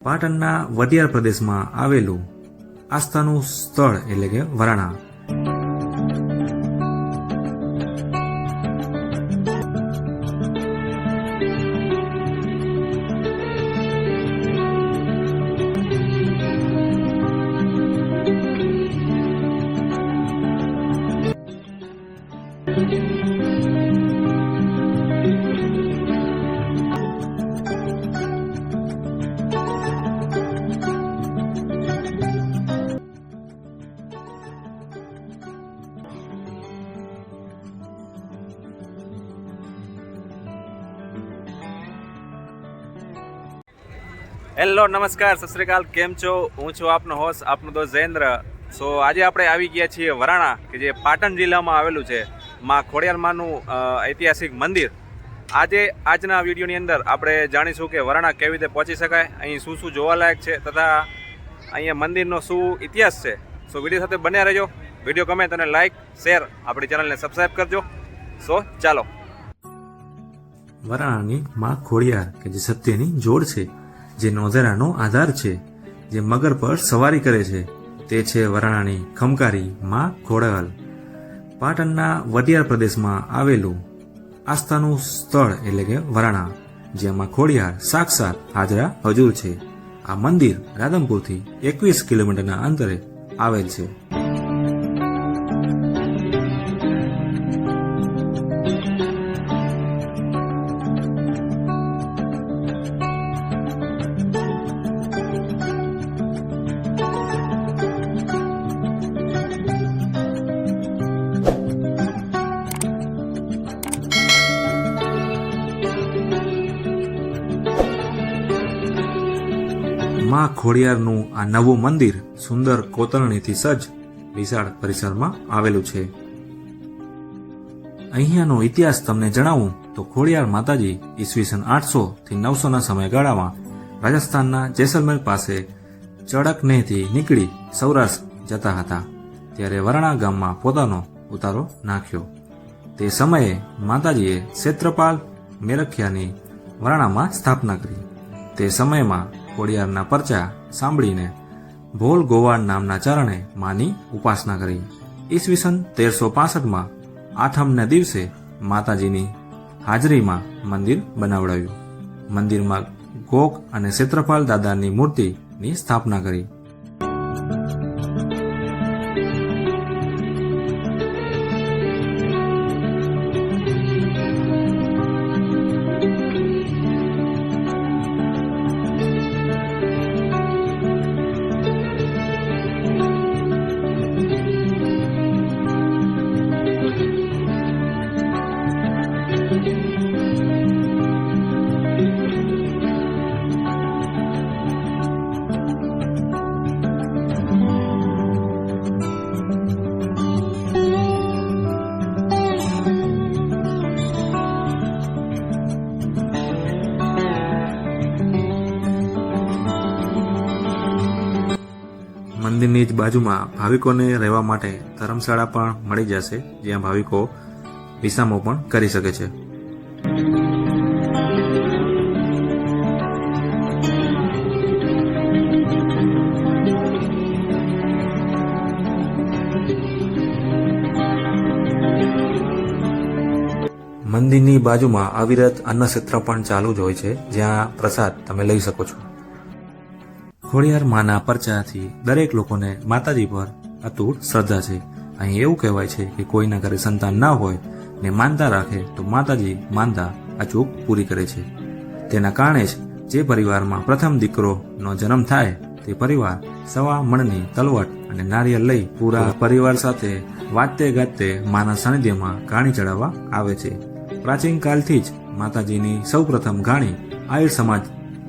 પાટણના વડિયાર પ્રદેશમાં આવેલું આસ્થાનું સ્થળ એટલે કે વરાણા. હેલો, નમસ્કાર, સત શ્રી અકાલ. કેમ છો? હું છું આપનો હોસ્ટ, આપનો દોસ્ત જયેન્દ્ર. સો આજે આપણે આવી ગયા છીએ વરાણા, કે જે પાટણ જિલ્લામાં આવેલું છે. માં ખોડિયારમાંનું ઐતિહાસિક મંદિર. આજના વિડીયોની અંદર આપણે જાણીશું કે વરાણા કેવી રીતે પહોંચી શકાય, અહીં શું શું જોવાલાયક છે તથા અહીંયા મંદિરનો શું ઇતિહાસ છે. સો વિડીયો સાથે બન્યા રહેજો. વિડીયો ગમે તો લાઈક, શેર, આપણી ચેનલને સબસ્ક્રાઈબ કરજો. સો ચાલો. વરાણાની માં ખોડિયાર કે જે સત્યની જોડ છે, જે નોંધારાનો આધાર છે, જે મગર પર સવારી કરે છે, તે છે વરાણાની ખમકારી માં ખોડલ. પાટણના વડિયાર પ્રદેશમાં આવેલું આસ્થાનું સ્થળ એટલે કે વરાણા, જેમાં ખોડિયાર સાક્ષાત હાજરા હજુર છે. આ મંદિર રાધનપુરથી 21 કિલોમીટરના અંતરે આવેલ છે. માં ખોડિયારનું આ નવું મંદિર સુંદર કોતરણીથી સજ્જ વિશાળ પરિસરમાં આવેલું છે. અહીંયાનો ઇતિહાસ તમને જણાવું તો ખોડિયાર માતાજી ઈસવીસન 800 થી 900 ના સમયગાળામાં રાજસ્થાનના જેસલમેર પાસે ચડકનેથી નીકળી સૌરાષ્ટ્ર જતા હતા, ત્યારે વરાણા ગામમાં પોતાનો ઉતારો નાખ્યો. તે સમયે માતાજીએ ક્ષેત્રપાલ મેરખિયાની વરાણામાં સ્થાપના કરી. તે સમયમાં ખોડિયારના પરચા સાંભળીને ભોલ ગોવાળ નામના ચારણે માની ઉપાસના કરી. ઈસવીસન 1365માં આઠમને દિવસે માતાજીની હાજરીમાં મંદિર બનાવડાવ્યું. મંદિરમાં ગોક અને ક્ષેત્રપાલ દાદાની મૂર્તિની સ્થાપના કરી. મંદિરની જ બાજુમાં ભાવિકોને રહેવા માટે ધર્મશાળા પણ મળી જશે, જ્યાં ભાવિકો વિસામો પણ કરી શકે છે. મંદિરની બાજુમાં અવિરત અન્નક્ષેત્ર પણ ચાલુ જ હોય છે, જ્યાં પ્રસાદ તમે લઈ શકો છો. ખોડિયાર માના પરચાથી દરેક લોકોને માતાજી પર અતૂટ શ્રદ્ધા છે. અહીં એવું કહેવાય છે કે કોઈના ઘરે સંતાન ના હોય ને માનતા રાખે તો માતાજી માનતા અચૂક પૂરી કરે છે. તેના કારણે જ જે પરિવારમાં પ્રથમ દીકરોનો જન્મ થાય તે પરિવાર 1.25 મણની તલવટ અને નારિયેળ લઈ પૂરા પરિવાર સાથે વાજતે ગાજતે માના સાનિધ્યમાં ઘાણી ચડાવવા આવે છે. પ્રાચીન કાળથી જ માતાજીની સૌપ્રથમ ઘાણી આહિર સમાજ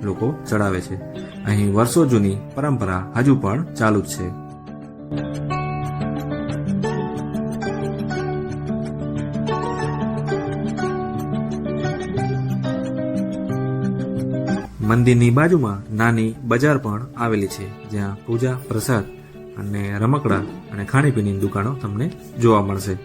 લોકો ચડાવે છે. અહીં વર્ષો જૂની પરંપરા હજુ પણ ચાલુ જ છે. મંદિરની બાજુમાં નાની બજાર પણ આવેલી છે, જ્યાં પૂજા, પ્રસાદ અને રમકડા અને ખાણીપીણીની દુકાનો તમને જોવા મળશે.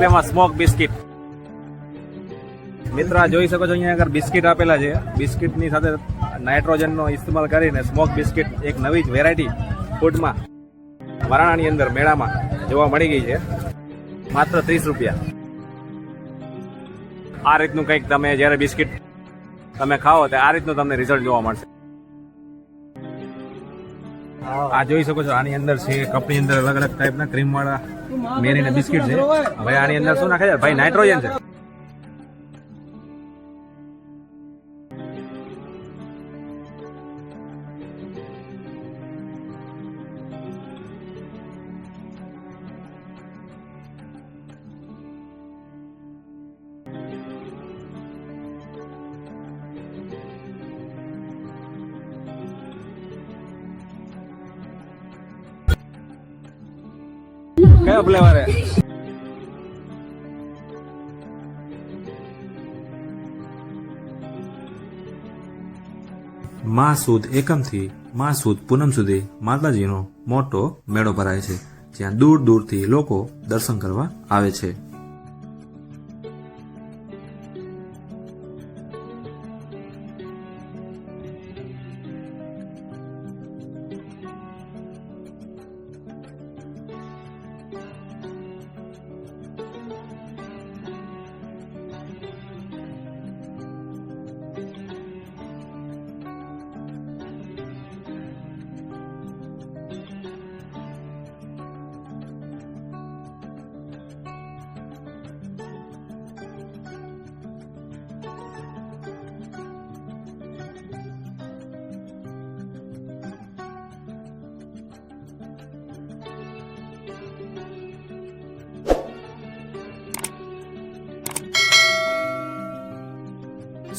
રૂપિયામાં સ્મોક બિસ્કિટ. મિત્રો આ જોઈ શકો છો અહીંયા આગળ બિસ્કિટ આપેલા છે. બિસ્કિટની સાથે નાઇટ્રોજનનો ઇસ્તેમાલ કરીને સ્મોક બિસ્કિટ એક નવી જ વેરાયટી ફૂડમાં વરાણાની અંદર મેળામાં જોવા મળી ગઈ છે. માત્ર 30 રૂપિયા. આ રીતનું કંઈક તમે જ્યારે બિસ્કિટ તમે ખાઓ તો આ રીતનું તમને રિઝલ્ટ જોવા મળશે. આ જોઈ શકો છો આની અંદર છે કપની અંદર અલગ અલગ ટાઈપના ક્રીમ વાળા મેરીના બિસ્કિટ છે. હવે આની અંદર શું નાખે છે ભાઈ? નાઇટ્રોજન છે. કયો ફ્લેવર હે? મા સુદ એકમથી મા સુદ પૂનમ સુધી માતાજીનો મોટો મેળો ભરાય છે, જ્યાં દૂર દૂરથી લોકો દર્શન કરવા આવે છે.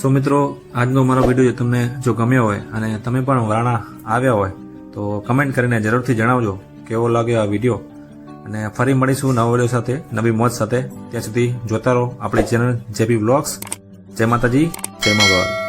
સો મિત્રો, આજનો મારો વિડીયો તમને જો ગમ્યો હોય અને તમે પણ વરાણા આવ્યા હોય તો કમેન્ટ કરીને જરૂરથી જણાવજો કેવો લાગ્યો આ વિડીયો. અને ફરી મળીશું નવા વિડીયો સાથે, નવી મોજ સાથે. ત્યાં સુધી જોતા રહો આપણી ચેનલ જેપી વ્લોગ્સ. જય માતાજી, જય મા ગોર.